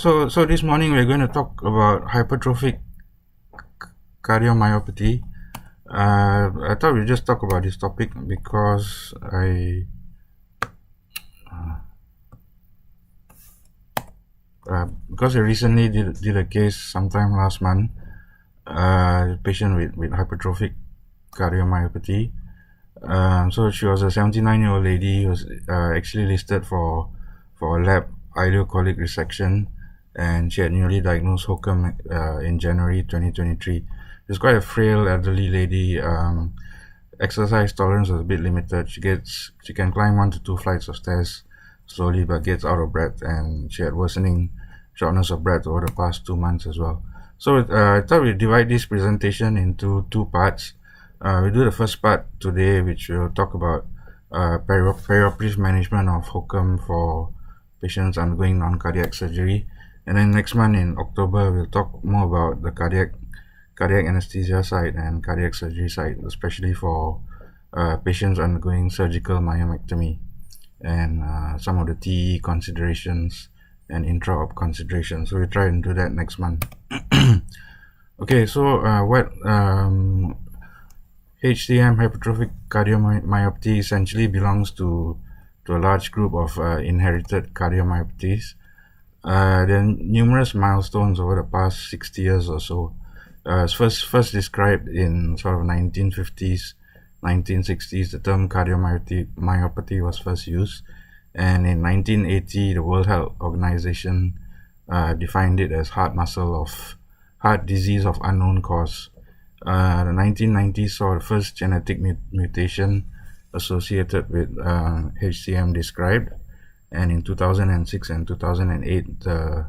So this morning we're going to talk about hypertrophic cardiomyopathy. I thought we'd just talk about this topic because I recently did a case sometime last month, a patient with hypertrophic cardiomyopathy. So she was a 79-year-old lady who was actually listed for a lab ileocolic resection, and she had newly diagnosed HOCM in January 2023. She's quite a frail elderly lady. Exercise tolerance was a bit limited. She can climb 1 to 2 flights of stairs slowly, but gets out of breath, and she had worsening shortness of breath over the past 2 months as well. So I thought we'd divide this presentation into 2 parts. We'll do the first part today, which will talk about perioperative management of HOCM for patients undergoing non-cardiac surgery. And then next month in October, we'll talk more about the cardiac anesthesia side and cardiac surgery side, especially for patients undergoing surgical myomectomy, and some of the TE considerations and intra-op considerations. So we'll try and do that next month. Okay, so what HCM, hypertrophic cardiomyopathy, essentially belongs to a large group of inherited cardiomyopathies. There are numerous milestones over the past 60 years or so. First described in sort of 1950s, 1960s, the term cardiomyopathy was first used, and in 1980, the World Health Organization defined it as heart disease of unknown cause. The 1990s saw the first genetic mutation associated with HCM described, and in 2006 and 2008, the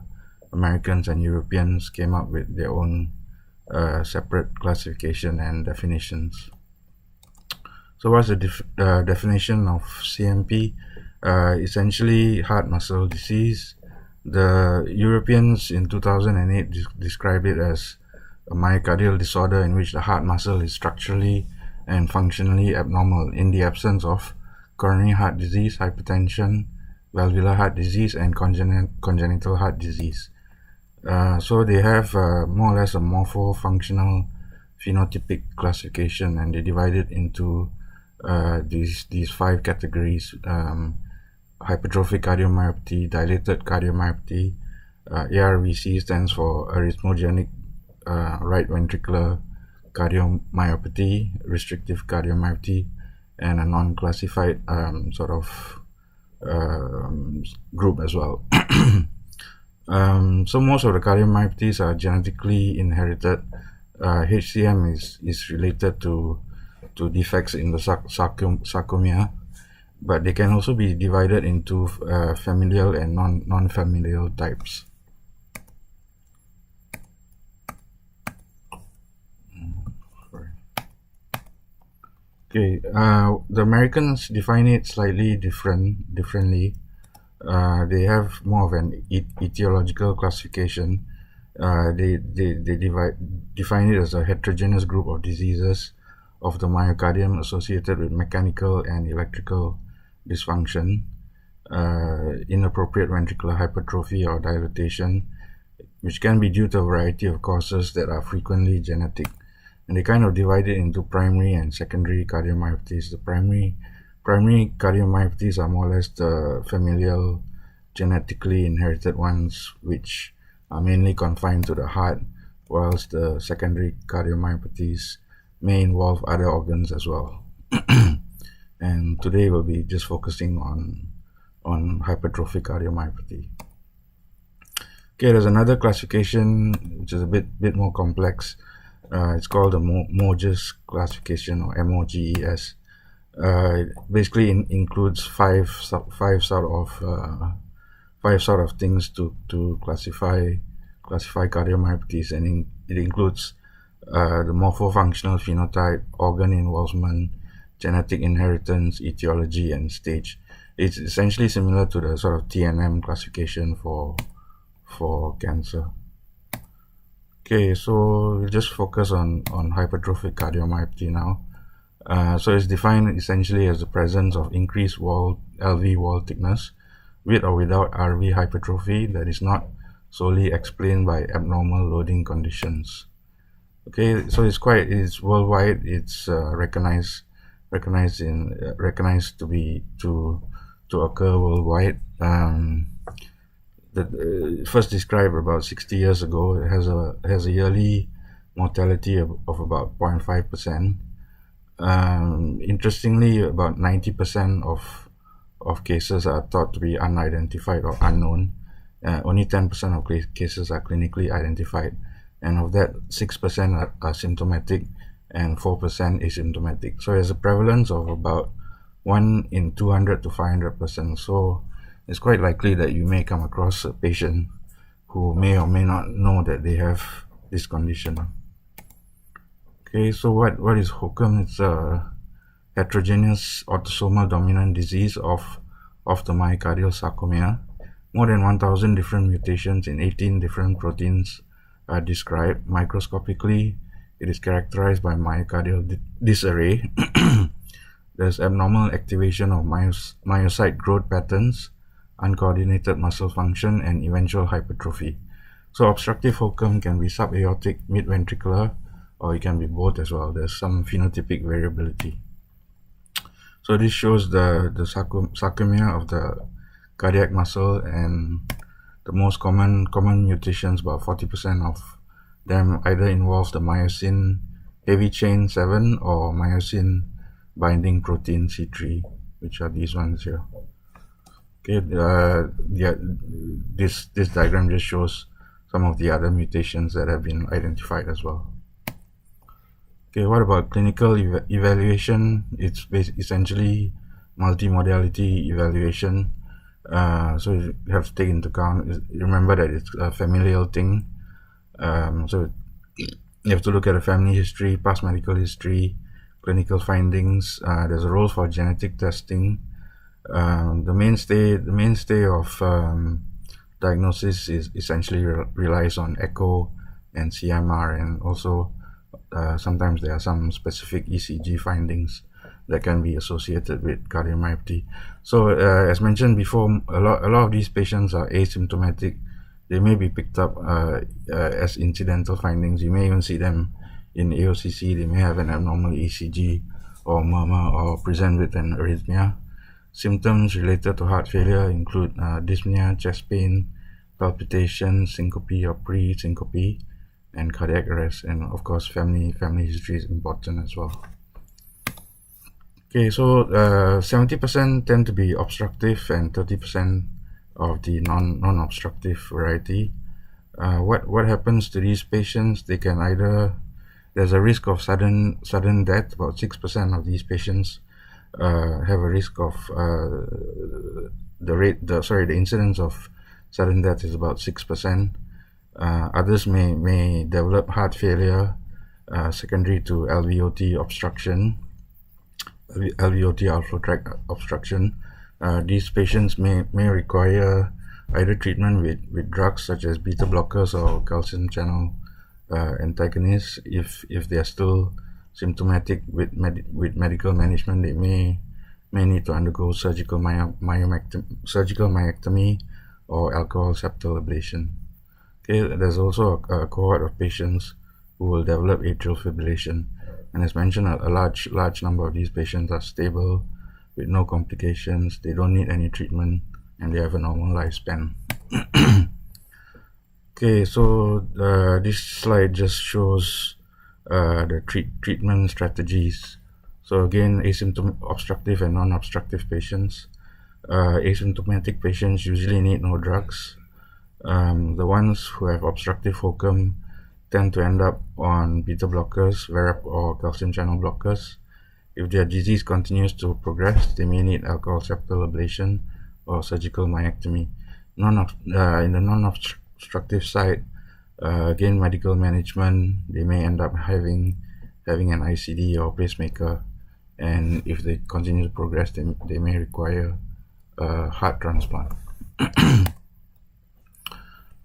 Americans and Europeans came up with their own separate classification and definitions. So what's the definition of CMP? Essentially heart muscle disease. The Europeans in 2008 described it as a myocardial disorder in which the heart muscle is structurally and functionally abnormal in the absence of coronary heart disease, hypertension, valvular heart disease, and congenital heart disease. So they have more or less a morpho-functional phenotypic classification, and they divide it into these 5 categories: hypertrophic cardiomyopathy, dilated cardiomyopathy, ARVC stands for arrhythmogenic right ventricular cardiomyopathy, restrictive cardiomyopathy, and a non-classified sort of group as well. So most of the cardiomyopathies are genetically inherited. HCM is related to defects in the sarcomere, but they can also be divided into familial and non-familial types. Okay, the Americans define it slightly differently. They have more of an etiological classification. They define it as a heterogeneous group of diseases of the myocardium associated with mechanical and electrical dysfunction, inappropriate ventricular hypertrophy or dilatation, which can be due to a variety of causes that are frequently genetic. And they kind of divide it into primary and secondary cardiomyopathies. The primary cardiomyopathies are more or less the familial, genetically inherited ones, which are mainly confined to the heart, whilst the secondary cardiomyopathies may involve other organs as well. And today we'll be just focusing on hypertrophic cardiomyopathy. Okay, there's another classification which is a bit more complex. It's called the Moges classification, or MOGES. It basically includes five sort of things to classify cardiomyopathies, and it includes the morpho-functional phenotype, organ involvement, genetic inheritance, etiology, and stage. It's essentially similar to the sort of TNM classification for cancer. Okay, so we'll just focus on hypertrophic cardiomyopathy now. So it's defined essentially as the presence of increased LV wall thickness with or without RV hypertrophy that is not solely explained by abnormal loading conditions. Okay, so it's worldwide. It's recognized to occur worldwide. First described about 60 years ago. It has a yearly mortality of about 0.5%. Interestingly, about 90% of cases are thought to be unidentified or unknown. Only 10% of cases are clinically identified, and of that, 6% are symptomatic and 4% asymptomatic. So there's a prevalence of about 1 in 200 to 500%. So it's quite likely that you may come across a patient who may or may not know that they have this condition. Okay, so what is HOCM? It's a heterogeneous autosomal dominant disease of the myocardial sarcomere. More than 1,000 different mutations in 18 different proteins are described. Microscopically, it is characterized by myocardial disarray. There's abnormal activation of myocyte growth patterns, uncoordinated muscle function, and eventual hypertrophy. So obstructive HOCM can be subaortic, mid-ventricular, or it can be both as well. There's some phenotypic variability. So this shows the sarcomere of the cardiac muscle, and the most common mutations, about 40% of them, either involve the myosin heavy chain 7 or myosin binding protein C3, which are these ones here. Okay, this diagram just shows some of the other mutations that have been identified as well. Okay, what about clinical evaluation? It's essentially multimodality evaluation. So you have to take into account, remember that it's a familial thing. So you have to look at the family history, past medical history, clinical findings. There's a role for genetic testing. The mainstay of diagnosis is essentially relies on echo and CMR, and also sometimes there are some specific ECG findings that can be associated with cardiomyopathy. So as mentioned before, a lot of these patients are asymptomatic. They may be picked up as incidental findings. You may even see them in AOCC. They may have an abnormal ECG or murmur or present with an arrhythmia. Symptoms related to heart failure include dyspnea, chest pain, palpitation, syncope or pre-syncope, and cardiac arrest. And of course, family history is important as well. Okay, so 70% tend to be obstructive and 30% of the non-obstructive variety. What happens to these patients? They can either, there's a risk of sudden death. About 6% of these patients have a risk of the incidence of sudden death is about 6%. Others may develop heart failure secondary to LVOT obstruction, LVOT outflow tract obstruction. These patients may require either treatment with drugs such as beta blockers or calcium channel antagonists. If they are still symptomatic with medical management, they may need to undergo surgical myectomy or alcohol septal ablation. Okay, there's also a cohort of patients who will develop atrial fibrillation, and as mentioned, a large number of these patients are stable with no complications. They don't need any treatment, and they have a normal lifespan. Okay, so this slide just shows the treatment strategies. So again, obstructive and non-obstructive patients. Asymptomatic patients usually need no drugs. The ones who have obstructive HOCM tend to end up on beta blockers, VERAP, or calcium channel blockers. If their disease continues to progress, they may need alcohol septal ablation or surgical myectomy. In the non-obstructive side, again, medical management, they may end up having an ICD or pacemaker, and if they continue to progress, they may require heart transplant.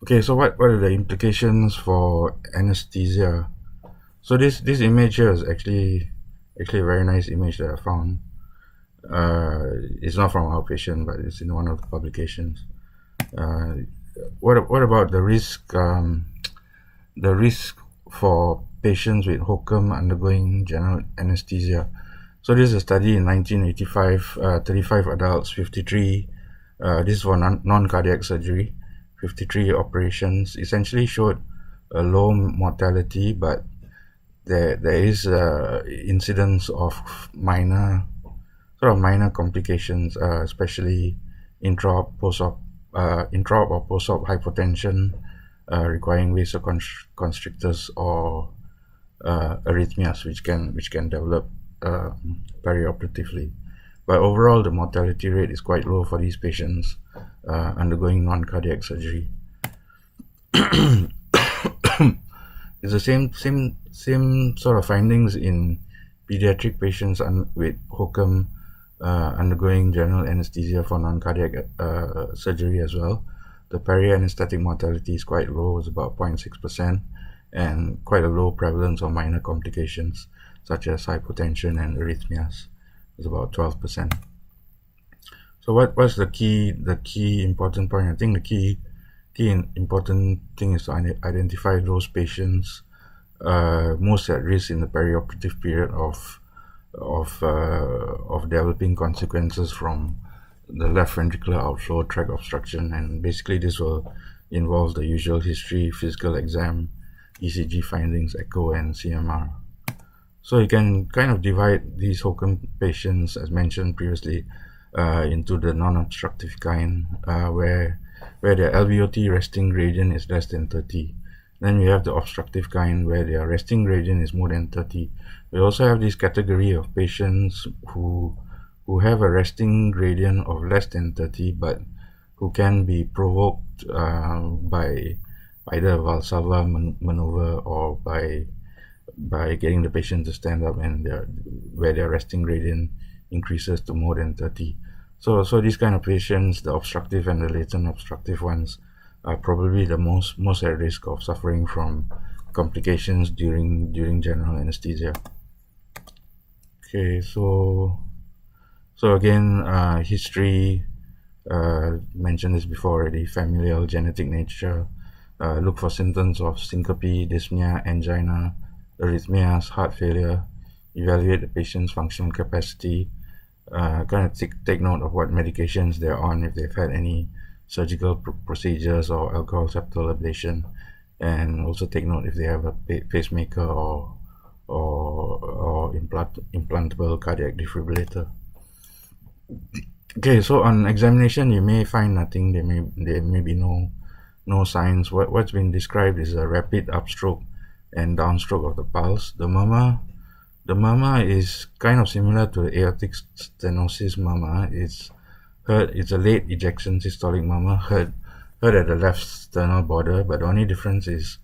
Okay, so what are the implications for anesthesia? So this image here is actually a very nice image that I found. It's not from our patient, but it's in one of the publications. what about the risk? The risk for patients with HOCM undergoing general anesthesia. So this is a study in 1985, 35 adults, 53. This is for non-cardiac surgery. 53 operations essentially showed a low mortality, but there is incidence of minor complications, especially intra-op or post-op hypotension, requiring vasoconstrictors or arrhythmias, which can develop perioperatively. But overall, the mortality rate is quite low for these patients undergoing non-cardiac surgery. It's the same sort of findings in pediatric patients with HOCM undergoing general anesthesia for non-cardiac surgery as well. The peri-anesthetic mortality is quite low, it's about 0.6%, and quite a low prevalence of minor complications such as hypotension and arrhythmias. It's about 12%. So what's the key important point? I think the key important thing is to identify those patients most at risk in the perioperative period of developing consequences from the left ventricular outflow tract obstruction, and basically this will involve the usual history, physical exam, ECG findings, echo, and CMR. So you can kind of divide these HOCM patients, as mentioned previously, into the non-obstructive kind, where their LVOT resting gradient is less than 30. Then we have the obstructive kind, where their resting gradient is more than 30. We also have this category of patients who have a resting gradient of less than 30, but who can be provoked by either a Valsalva maneuver or by getting the patient to stand up, and where their resting gradient increases to more than 30. So these kind of patients, the obstructive and the latent obstructive ones, are probably the most at risk of suffering from complications during general anesthesia. Okay, so again, history, mentioned this before already, familial, genetic nature, look for symptoms of syncope, dyspnea, angina, arrhythmias, heart failure, evaluate the patient's functional capacity, kind of take note of what medications they're on, if they've had any surgical procedures or alcohol septal ablation, and also take note if they have a pacemaker or implantable cardiac defibrillator. Okay, so on examination you may find nothing. There may be no signs. What's been described is a rapid upstroke and downstroke of the pulse. The murmur is kind of similar to the aortic stenosis murmur. It's a late ejection systolic murmur, heard at the left sternal border, but the only difference is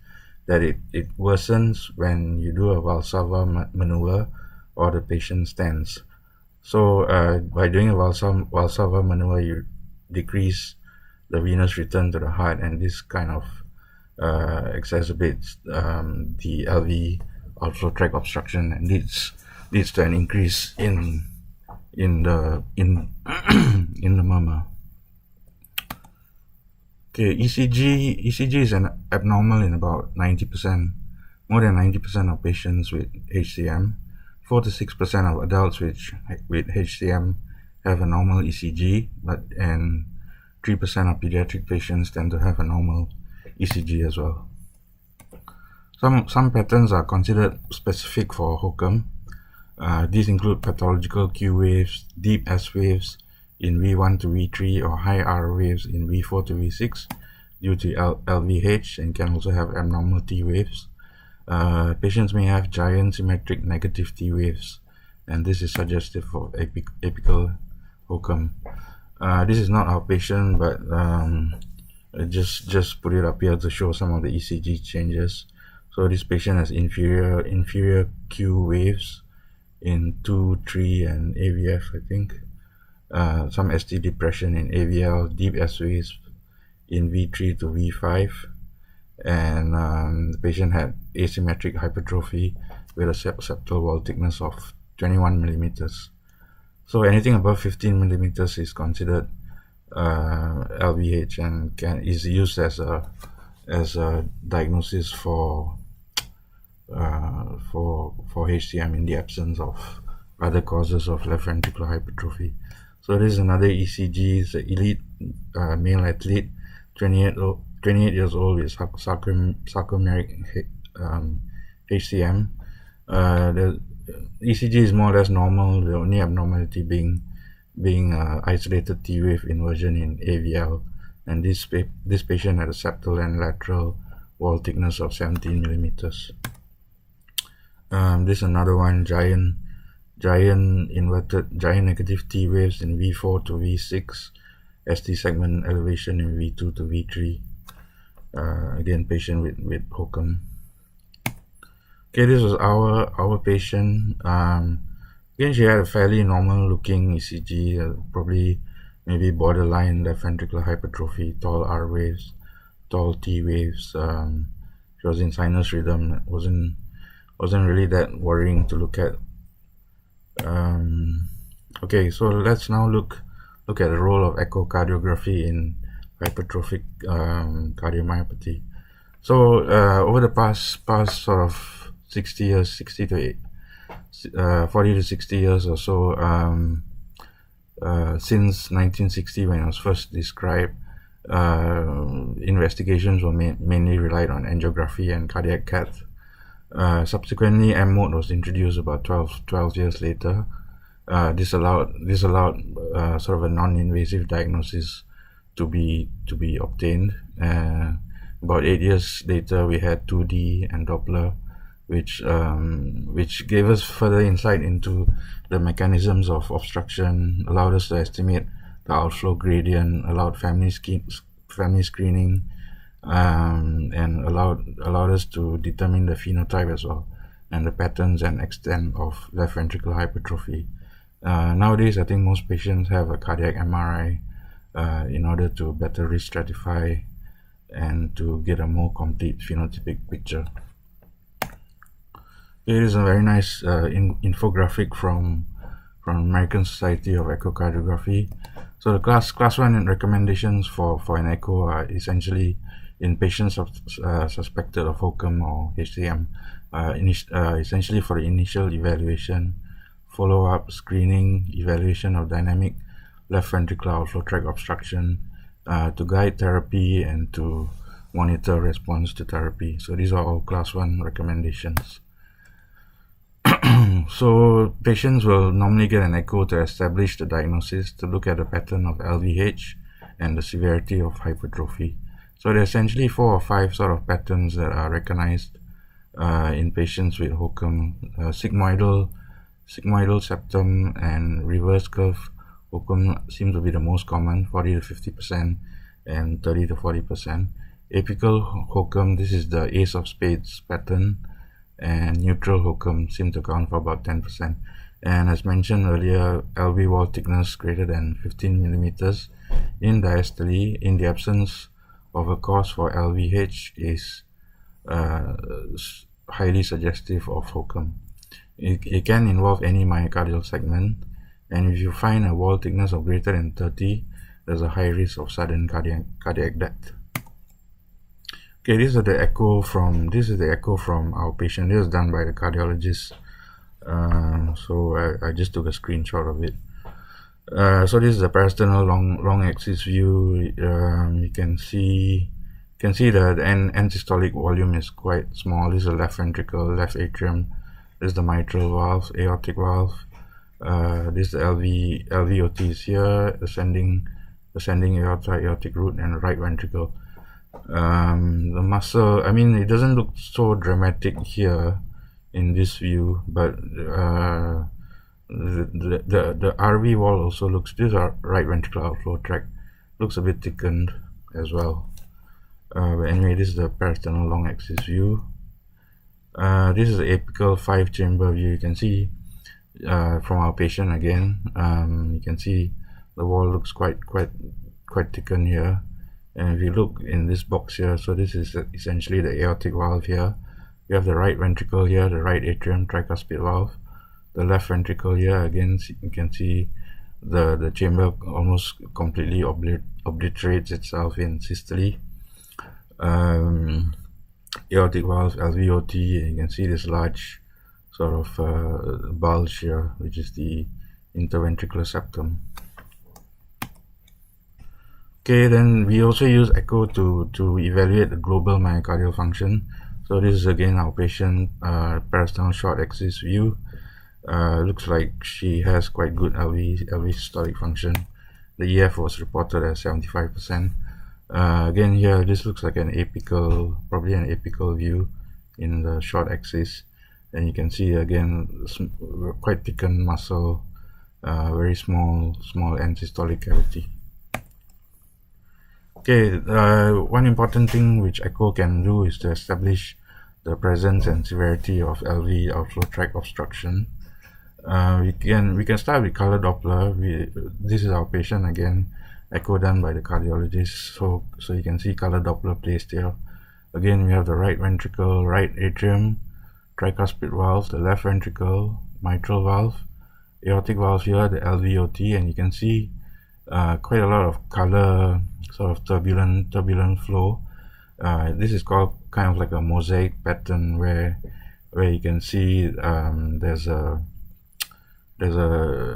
that it worsens when you do a Valsalva maneuver or the patient stands. So by doing a Valsalva maneuver, you decrease the venous return to the heart, and this kind of exacerbates the LV outflow tract obstruction and leads to an increase in the murmur. Okay, ECG is abnormal in about 90%, more than 90% of patients with HCM. 4 to 6% of adults with HCM have a normal ECG, and 3% of pediatric patients tend to have a normal ECG as well. Some patterns are considered specific for HOCM. These include pathological Q waves, deep S waves in V1 to V3, or high R waves in V4 to V6 due to LVH, and can also have abnormal T waves. Patients may have giant symmetric negative T waves, and this is suggestive of apical HOCM. This is not our patient, but just put it up here to show some of the ECG changes. So this patient has inferior Q waves in 2, 3, and AVF, I think. Some ST depression in AVL, deep S waves in V3 to V5, and the patient had asymmetric hypertrophy with a septal wall thickness of 21 millimeters. So anything above 15 millimeters is considered LVH and is used as a diagnosis for HCM in the absence of other causes of left ventricular hypertrophy. So this is another ECG. It's an elite male athlete, 28 years old with sarcomeric HCM. The ECG is more or less normal. The only abnormality being isolated T wave inversion in AVL, and this patient had a septal and lateral wall thickness of 17 millimeters. This is another one, giant negative T waves in V4 to V6, ST segment elevation in V2 to V3. Again, patient with HOCM. Okay, this was our patient. Again, she had a fairly normal looking ECG, probably maybe borderline left ventricular hypertrophy, tall R waves, tall T waves. She was in sinus rhythm. Wasn't really that worrying to look at. Okay, so let's now look at the role of echocardiography in hypertrophic cardiomyopathy. So over the past sort of 40 to 60 years or so, since 1960 when it was first described, investigations were mainly relied on angiography and cardiac cath. Subsequently, M-mode was introduced about 12 years later. This allowed sort of a non-invasive diagnosis to be obtained. About 8 years later, we had 2D and Doppler, which gave us further insight into the mechanisms of obstruction, allowed us to estimate the outflow gradient, allowed family screening, and allowed us to determine the phenotype as well, and the patterns and extent of left ventricular hypertrophy. Nowadays, I think most patients have a cardiac MRI in order to better risk stratify and to get a more complete phenotypic picture. Here is a very nice infographic from American Society of Echocardiography. So the class 1 recommendations for an echo are essentially in patients suspected of HOCM or HCM, essentially for the initial evaluation, follow-up, screening, evaluation of dynamic left ventricular outflow tract obstruction, to guide therapy and to monitor response to therapy. So these are all class 1 recommendations. So patients will normally get an echo to establish the diagnosis, to look at the pattern of LVH and the severity of hypertrophy. So there are essentially 4 or 5 sort of patterns that are recognized in patients with HOCM. Sigmoidal septum and reverse curve HOCM seem to be the most common, 40 to 50% and 30 to 40%. Apical HOCM, this is the ace of spades pattern, and neutral HOCM seem to account for about 10%. And as mentioned earlier, LV wall thickness greater than 15 millimeters in diastole in the absence of a cause for LVH is highly suggestive of HOCM. It can involve any myocardial segment, and if you find a wall thickness of greater than 30, there's a high risk of sudden cardiac death. Okay, this is the echo from our patient. This was done by the cardiologist. So I just took a screenshot of it. So this is the parasternal long axis view. You can see that the end systolic volume is quite small. This is the left ventricle, left atrium. This is the mitral valve, aortic valve. This is the LVOT is here, ascending aorta, aortic root, and right ventricle. The muscle, I mean, it doesn't look so dramatic here in this view, but the RV wall also looks, this is our right ventricular outflow tract, looks a bit thickened as well. But anyway, this is the parasternal long axis view. This is the apical 5-chamber view. You can see from our patient again. You can see the wall looks quite thickened here. And if you look in this box here, so this is essentially the aortic valve here. You have the right ventricle here, the right atrium tricuspid valve. The left ventricle here, again, you can see the chamber almost completely obliterates itself in systole. Aortic valve, LVOT, and you can see this large sort of bulge here, which is the interventricular septum. Okay, then we also use echo to evaluate the global myocardial function. So this is again our patient parasternal short axis view. Looks like she has quite good LV systolic function. The EF was reported as 75%. Again here, this looks like an apical, probably an apical view in the short axis. And you can see again quite thickened muscle, very small end systolic cavity. Okay, one important thing which echo can do is to establish the presence and severity of LV outflow tract obstruction. We can start with color Doppler. This is our patient again, echo done by the cardiologist. So you can see color Doppler placed here. Again, we have the right ventricle, right atrium, tricuspid valve, the left ventricle, mitral valve, aortic valve here, the LVOT, and you can see quite a lot of color, sort of turbulent flow. This is called kind of like a mosaic pattern where you can see there's a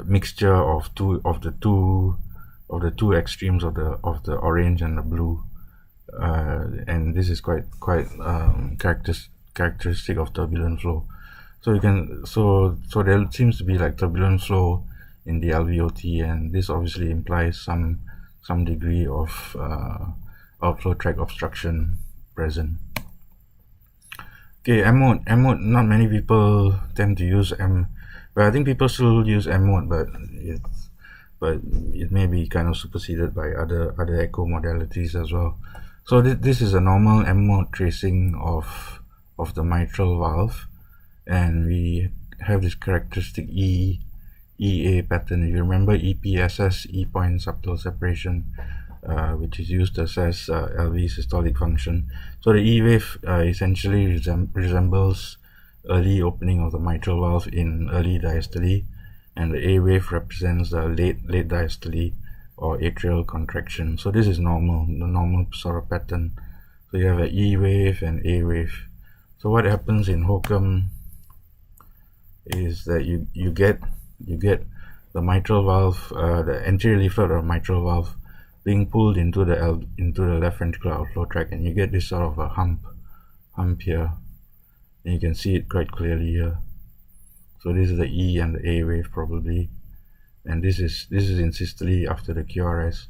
mixture of the two extremes of the orange and the blue, and this is quite characteristic of turbulent flow. So you can so there seems to be like turbulent flow in the LVOT, and this obviously implies some degree of outflow tract obstruction present. Okay, M mode. Not many people tend to use M. But I think people still use M mode, but it may be kind of superseded by other echo modalities as well. So this is a normal M mode tracing of the mitral valve, and we have this characteristic EA pattern. If you remember EPSS, E point subtle separation, which is used to assess LV systolic function. So the E wave essentially resembles early opening of the mitral valve in early diastole, and the A wave represents the late diastole or atrial contraction. So this is normal, the normal sort of pattern. So you have an E wave and A wave. So what happens in HOCM is that you get the mitral valve, the anterior leaflet of mitral valve being pulled into the left ventricular outflow tract, and you get this sort of a hump here. And you can see it quite clearly here. So this is the E and the A wave probably, and this is in systole after the QRS.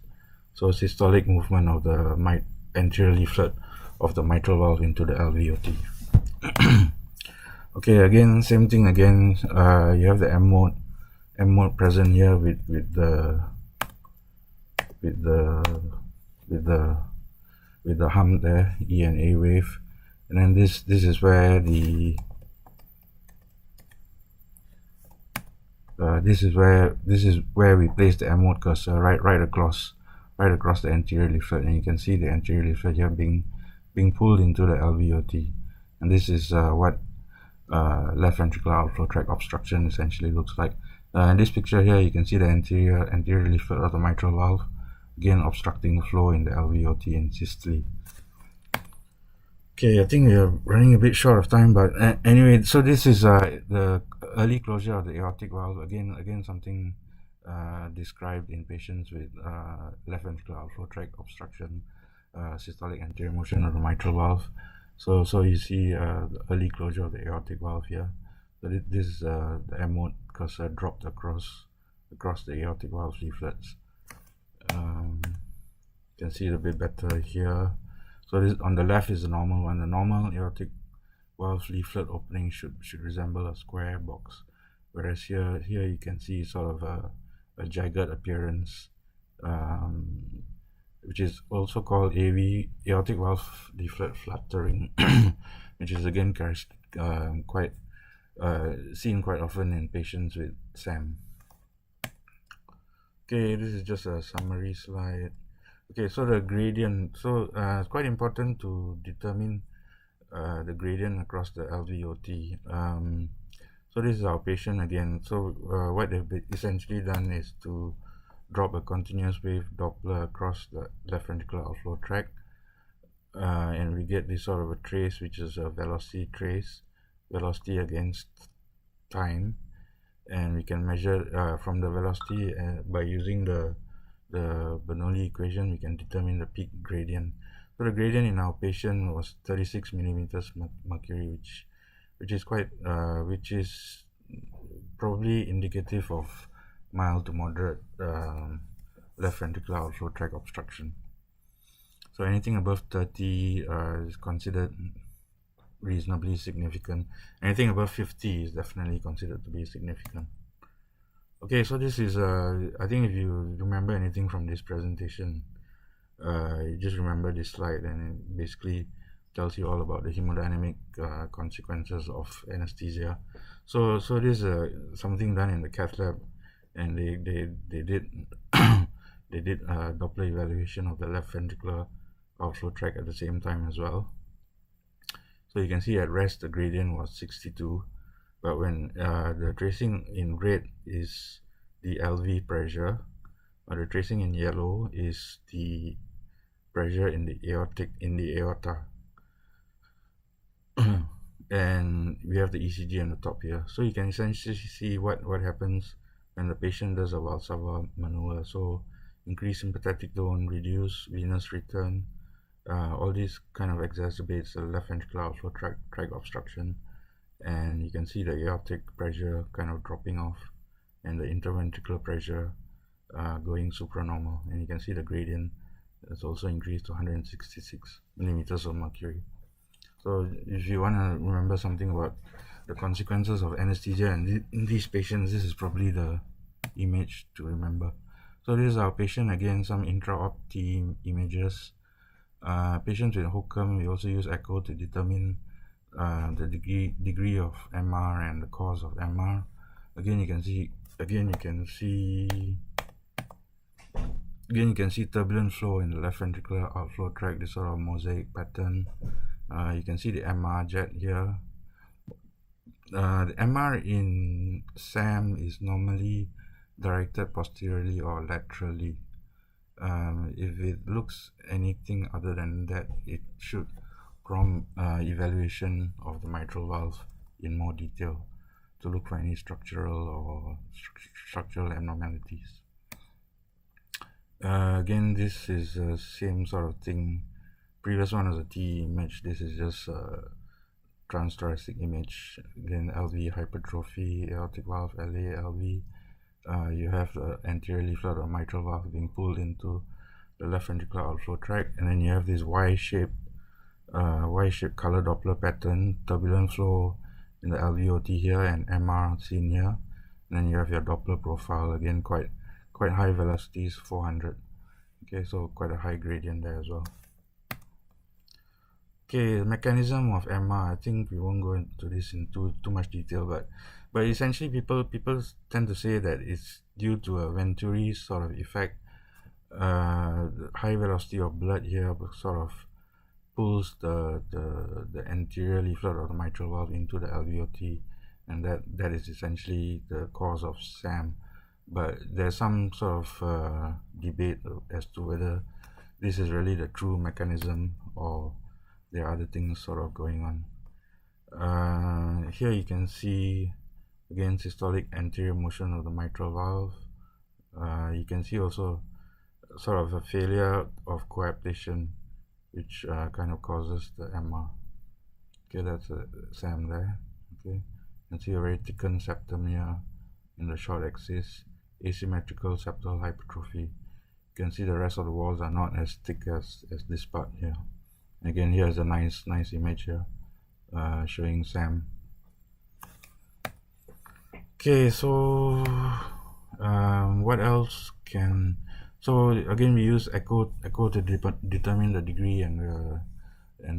So systolic movement of the anterior leaflet of the mitral valve into the LVOT. Okay, again, same thing again. You have the M mode present here with the hump there, E and A wave, and then this is where the this is where we place the M mode cursor right across the anterior leaflet, and you can see the anterior leaflet here being pulled into the LVOT, and this is what left ventricular outflow tract obstruction essentially looks like. In this picture here, you can see the anterior leaflet of the mitral valve again obstructing the flow in the LVOT and systole. Okay, I think we are running a bit short of time, but anyway, so this is the early closure of the aortic valve. Again, something described in patients with left ventricular outflow tract obstruction, systolic anterior motion of the mitral valve. So you see the early closure of the aortic valve here. So this is the M mode cursor dropped across the aortic valve leaflets. You can see it a bit better here. So this on the left is the normal one. The normal aortic valve leaflet opening should resemble a square box, whereas here you can see sort of a jagged appearance, which is also called aortic valve leaflet fluttering, which is again quite seen quite often in patients with SAM. Okay, this is just a summary slide. Okay, so the gradient. So it's quite important to determine the gradient across the LVOT. So this is our patient again. So what they've essentially done is to drop a continuous wave Doppler across the left ventricular outflow tract, and we get this sort of a trace, which is a velocity trace, velocity against time, and we can measure from the velocity by using the Bernoulli equation. We can determine the peak gradient. So the gradient in our patient was 36 millimeters mercury, which is probably indicative of mild to moderate left ventricular outflow tract obstruction. So anything above 30 is considered reasonably significant. Anything above 50 is definitely considered to be significant. Okay, so this is, I think if you remember anything from this presentation, you just remember this slide, and it basically tells you all about the hemodynamic consequences of anesthesia. So this is something done in the cath lab, and they did they did Doppler evaluation of the left ventricular outflow tract at the same time as well. So you can see at rest the gradient was 62, but when the tracing in red is the LV pressure, or the tracing in yellow is the pressure in the aorta. And we have the ECG on the top here, so you can essentially see what happens when the patient does a Valsalva maneuver. So increase sympathetic tone, reduce venous return, all these kind of exacerbates the left ventricular outflow tract obstruction, and you can see the aortic pressure kind of dropping off, and the interventricular pressure going supranormal, and you can see the gradient is also increased to 166 millimeters of mercury. So if you want to remember something about the consequences of anesthesia in these patients, this is probably the image to remember. So this is our patient, again some intra-op images. Patients with HOCM, we also use echo to determine the degree of MR and the cause of MR. Again, you can see turbulent flow in the left ventricular outflow tract, this sort of mosaic pattern. You can see the MR jet here. The MR in SAM is normally directed posteriorly or laterally. If it looks anything other than that, it should prompt evaluation of the mitral valve in more detail to look for any structural abnormalities. Again, this is the same sort of thing. Previous one was a T image. This is just a transthoracic image. Again, LV hypertrophy, aortic valve, LA, LV. You have the anterior leaflet or mitral valve being pulled into the left ventricular outflow tract, and then you have this Y-shaped color Doppler pattern, turbulent flow in the LVOT here, and MR seen here. And then you have your Doppler profile, again quite high velocities, 400. Okay, so quite a high gradient there as well. Okay, the mechanism of MR, I think we won't go into this in too much detail, but essentially people tend to say that it's due to a Venturi sort of effect. The high velocity of blood here sort of pulls the anterior leaflet of the mitral valve into the LVOT, and that is essentially the cause of SAM. But there's some sort of debate as to whether this is really the true mechanism or there are other things sort of going on. Here you can see again systolic anterior motion of the mitral valve. You can see also sort of a failure of coaptation, which kind of causes the MR. Okay, that's a SAM there. Okay, you can see a very thickened septum here in the short axis, asymmetrical septal hypertrophy. You can see the rest of the walls are not as thick as this part here. Again, here's a nice image here showing SAM. Okay, so what else can... So again, we use echo to determine the degree and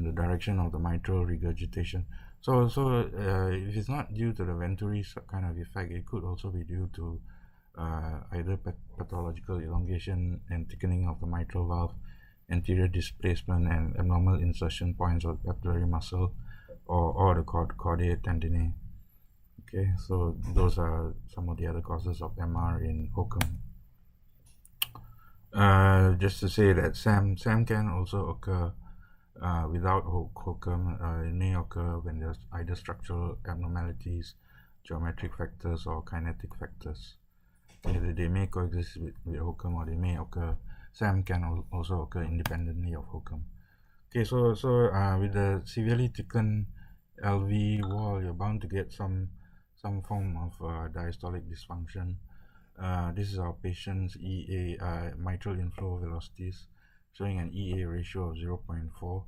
the direction of the mitral regurgitation. So if it's not due to the Venturi kind of effect, it could also be due to either pathological elongation and thickening of the mitral valve, anterior displacement and abnormal insertion points of the papillary muscle, or the chordae tendineae. Okay, so those are some of the other causes of MR in HOCM. Just to say that SAM can also occur without HOCM. It may occur when there's either structural abnormalities, geometric factors, or kinetic factors. They may coexist with HOCM, or they may occur. SAM can also occur independently of HOCM. Okay, so with the severely thickened LV wall, you're bound to get some form of diastolic dysfunction. This is our patient's EA mitral inflow velocities, showing an EA ratio of 0.4.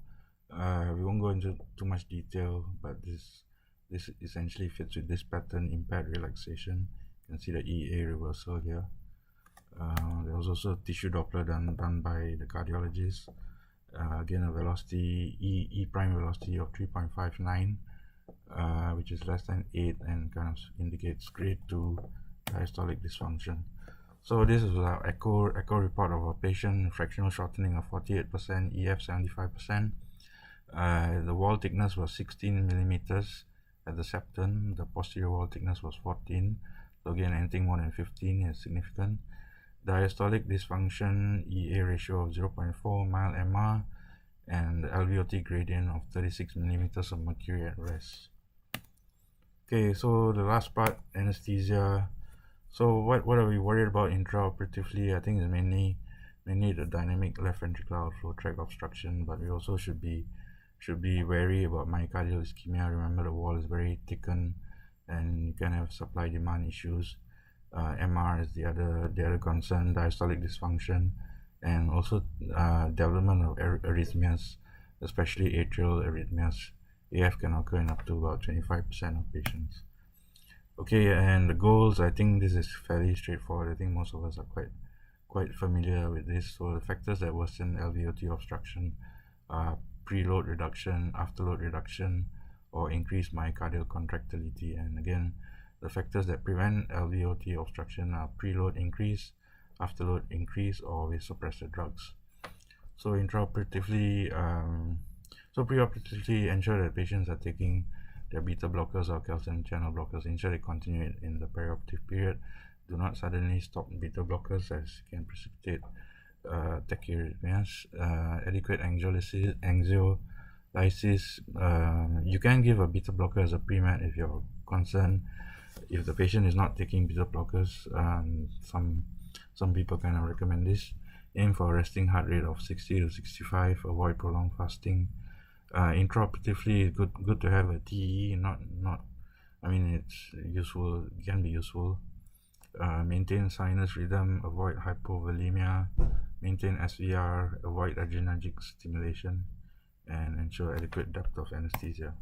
We won't go into too much detail, but this essentially fits with this pattern: impaired relaxation. You can see the EA reversal here. There was also tissue Doppler done by the cardiologist. Again, a velocity E prime velocity of 3.59, which is less than 8 and kind of indicates grade 2 diastolic dysfunction. So this is our echo report of a patient: fractional shortening of 48%, EF 75%. The wall thickness was 16 millimeters at the septum. The posterior wall thickness was 14. So again, anything more than 15 is significant. Diastolic dysfunction, EA ratio of 0.4, mild MR, and the LVOT gradient of 36 millimeters of mercury at rest. Okay, so the last part, anesthesia. So what are we worried about intraoperatively? I think it's mainly the dynamic left ventricular outflow tract obstruction, but we also should be wary about myocardial ischemia. Remember, the wall is very thickened, and you can have supply demand issues. MR is the other concern, diastolic dysfunction, and also development of arrhythmias, especially atrial arrhythmias. AF can occur in up to about 25% of patients. Okay, and the goals, I think this is fairly straightforward. I think most of us are quite familiar with this. So the factors that worsen LVOT obstruction are preload reduction, afterload reduction, or increased myocardial contractility. And again, the factors that prevent LVOT obstruction are preload increase, afterload increase, or vasopressor drugs. So intraoperatively, preoperatively, ensure that patients are taking their beta blockers or calcium channel blockers. Ensure they continue it in the perioperative period. Do not suddenly stop beta blockers, as can precipitate tachyarrhythmias. Adequate anxiolysis. You can give a beta blocker as a pre-med if you're concerned. If the patient is not taking beta blockers, some people kind of recommend this. Aim for a resting heart rate of 60 to 65. Avoid prolonged fasting. Intraoperatively, good to have a TE. I mean, it's useful. It can be useful. Maintain sinus rhythm. Avoid hypovolemia. Maintain SVR. Avoid adrenergic stimulation, and ensure adequate depth of anesthesia.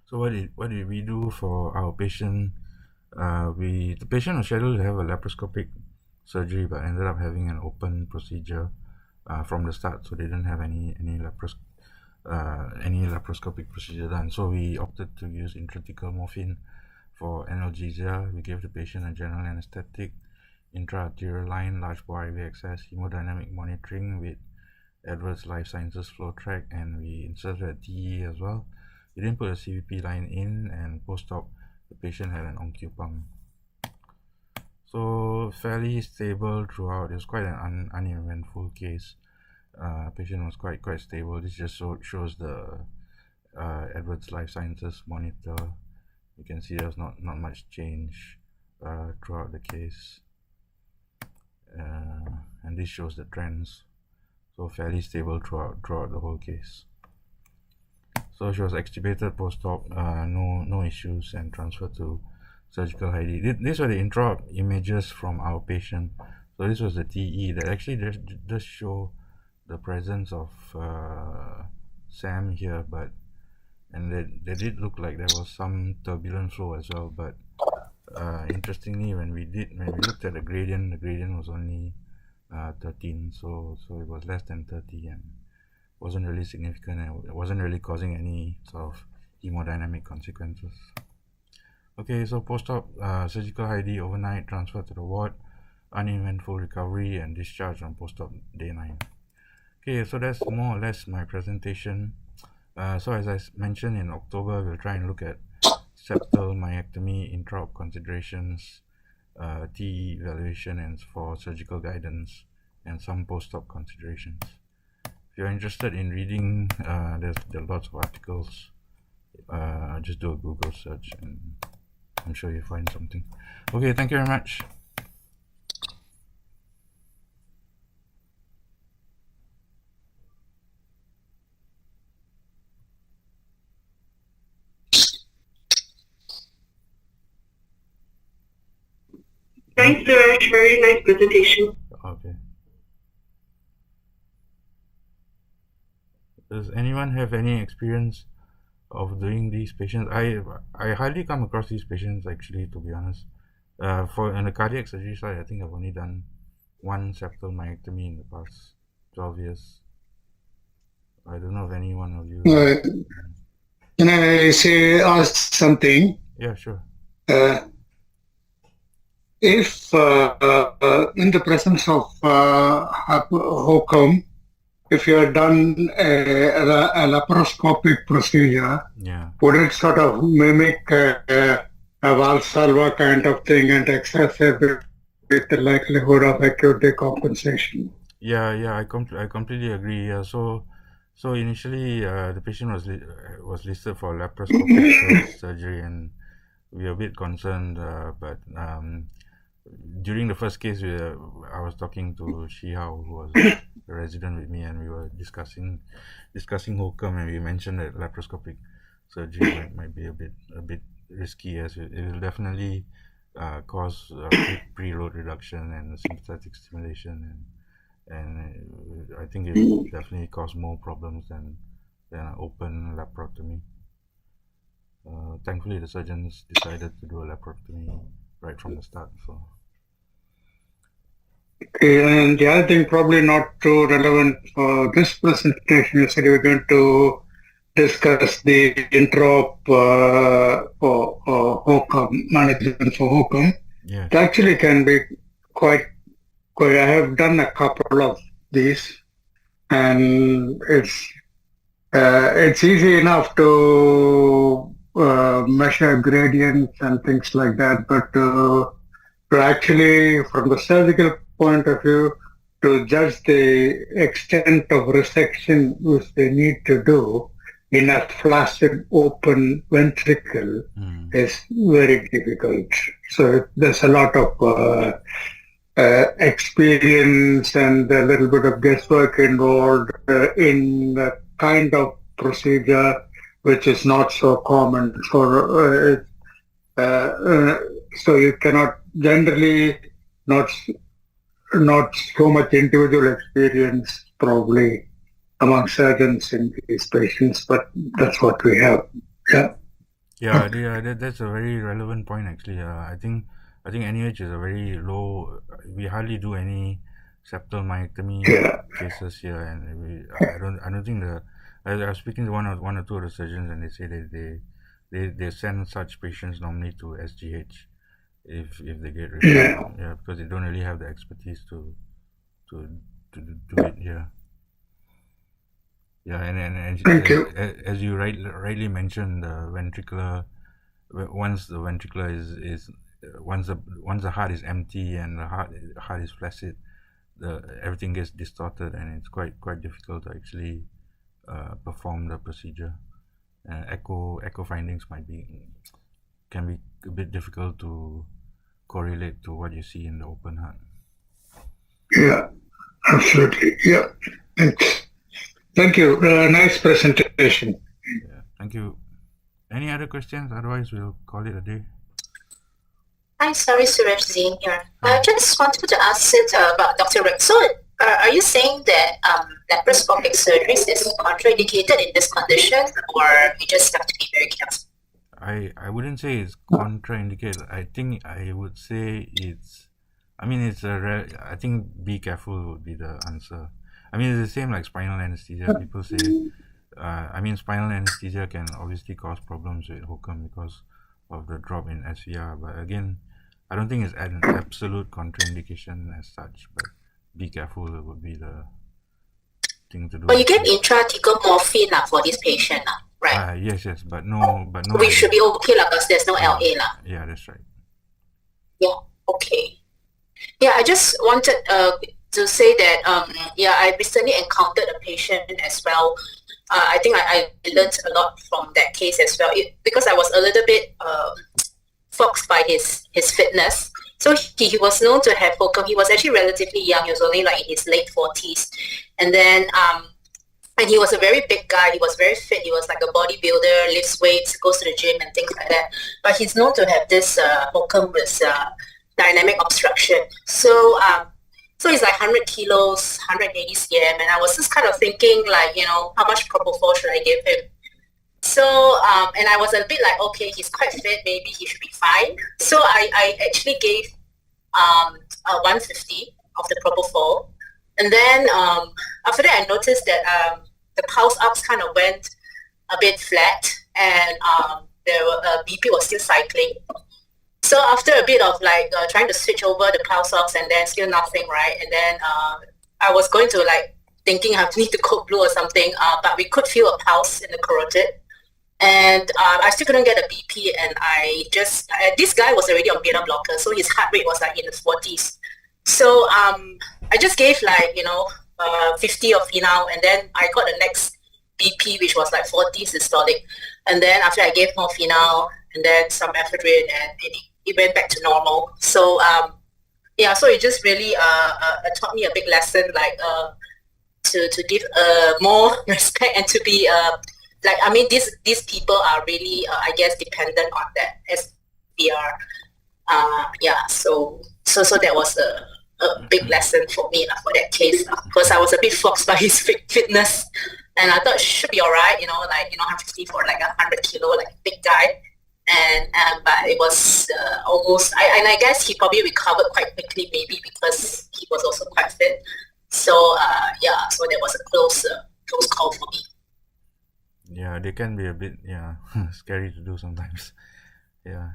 So what did we do for our patient? The patient was scheduled to have a laparoscopic surgery, but ended up having an open procedure from the start, so they didn't have any laparoscopic procedure done. So we opted to use intrathecal morphine for analgesia. We gave the patient a general anesthetic, intraarterial line, large bore IV access, hemodynamic monitoring with Edwards Life Sciences flow track, and we inserted a TE as well. We didn't put a CVP line in, and post-op, the patient had an ONQ pump. So fairly stable throughout. It was quite an uneventful case. Patient was quite stable. This just shows the Edwards Life Sciences monitor. You can see there's not much change throughout the case, and this shows the trends. So fairly stable throughout the whole case. So she was extubated post-op, no issues, and transferred to surgical HIDE. These were the intra-op images from our patient. So this was the TE that actually does show the presence of SAM here, and they did look like there was some turbulent flow as well. But interestingly, when we looked at the gradient was only 13, so it was less than 30 and wasn't really significant, and it wasn't really causing any sort of hemodynamic consequences. Okay, so post-op surgical HIDE overnight, transfer to the ward, uneventful recovery, and discharge on post-op day 9. Okay, so that's more or less my presentation. So as I mentioned, in October, we'll try and look at septal myectomy, intra-op considerations, TE evaluation, and for surgical guidance and some post-op considerations. If you're interested in reading, there are lots of articles. Just do a Google search and I'm sure you'll find something. Okay, thank you very much. Thanks, Suresh. Very nice presentation. Okay. Does anyone have any experience of doing these patients? I hardly come across these patients actually, to be honest. For on the cardiac surgery side, I think I've only done one septal myectomy in the past 12 years. I don't know if any one of you. Can I ask something? Yeah, sure. If in the presence of HOCM, if you had done a laparoscopic procedure, would it sort of mimic a Valsalva kind of thing and exacerbate the likelihood of acute decompensation? Yeah, I completely agree. Yeah, so initially the patient was listed for laparoscopic surgery, and we were a bit concerned, but during the first case, I was talking to Shihao, who was a resident with me, and we were discussing HOCM, and we mentioned that laparoscopic surgery might be a bit risky, as it will definitely cause preload reduction and sympathetic stimulation, and I think it will definitely cause more problems than an open laparotomy. Thankfully, the surgeons decided to do a laparotomy right from the start. So. Okay, and the other thing, probably not too relevant for this presentation, you said you were going to discuss the interop for HOCM, management for HOCM. Yes. It actually can be quite. I have done a couple of these, and it's easy enough to measure gradients and things like that, but to actually, from the surgical point of view, to judge the extent of resection which they need to do in a flaccid open ventricle is very difficult. So there's a lot of experience and a little bit of guesswork involved in the kind of procedure which is not so common. So you cannot generally not so much individual experience probably among surgeons in these patients, but that's what we have. Yeah, that's a very relevant point actually. I think NUH is a very low. We hardly do any septal myectomy cases here, and I don't think I was speaking to one or two of the surgeons, and they say that they send such patients normally to SGH if they get referred. Yeah, because they don't really have the expertise to do it here. Yeah, and as you rightly mentioned, the ventricular, once the ventricular is once the heart is empty and the heart is flaccid, everything gets distorted, and it's quite difficult to actually perform the procedure. Echo findings can be a bit difficult to correlate to what you see in the open heart. Yeah, absolutely. Yeah, thanks. Thank you. Nice presentation. Yeah, thank you. Any other questions? Otherwise, we'll call it a day. Hi, sorry, Suresh Zin here. I just wanted to ask about Dr. Rick. So, are you saying that laparoscopic surgeries is contraindicated in this condition, or we just have to be very careful? I wouldn't say it's contraindicated. I think I would say it's. I mean, I think be careful would be the answer. I mean, it's the same like spinal anesthesia. People say, spinal anesthesia can obviously cause problems with HOCM because of the drop in SVR. But again, I don't think it's an absolute contraindication as such. But be careful would be the thing to do. But you get intrathecal morphine for this patient, right? Yes, but no. We should be okay because there's no LA Yeah, that's right. Yeah. Okay. Yeah, I just wanted to say that yeah, I recently encountered a patient as well. I think I learned a lot from that case as well, because I was a little bit foxed by his fitness. So he was known to have HOCM. He was actually relatively young. He was only like in his late 40s. And then and he was a very big guy. He was very fit. He was like a bodybuilder, lifts weights, goes to the gym and things like that. But he's known to have this HOCM with dynamic obstruction. So it's like 100 kilos, 180 cm. And I was just kind of thinking like, how much propofol should I give him? So, and I was a bit like, okay, he's quite fit. Maybe he should be fine. So I actually gave 150 of the propofol. And then after that, I noticed that the pulse ups kind of went a bit flat, and the BP was still cycling. So after a bit of like trying to switch over the pulse ox, and then still nothing, right? And then I was going to like thinking I need to code blue or something, but we could feel a pulse in the carotid. And I still couldn't get a BP, and I just, this guy was already on beta blocker, so his heart rate was like in the 40s. So I just gave like, 50 of phenol, and then I got the next BP, which was like 40 systolic. And then after I gave more phenol, and then some ephedrine, and it went back to normal. So yeah, so it just really taught me a big lesson, like to give more respect, and to be like, I mean, these people are really, I guess, dependent on that SBR. Yeah, so that was a big lesson for me for that case, because I was a bit foxed by his fitness, and I thought should be all right, like 150 for like 100 kilo, like a big guy, and but it was almost. And I guess he probably recovered quite quickly, maybe because he was also quite fit. So yeah, so that was a close call for me. Yeah, they can be a bit scary to do sometimes. Yeah.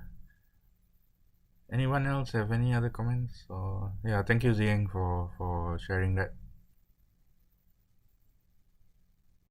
Anyone else have any other comments? Or yeah, thank you Zieng for sharing that.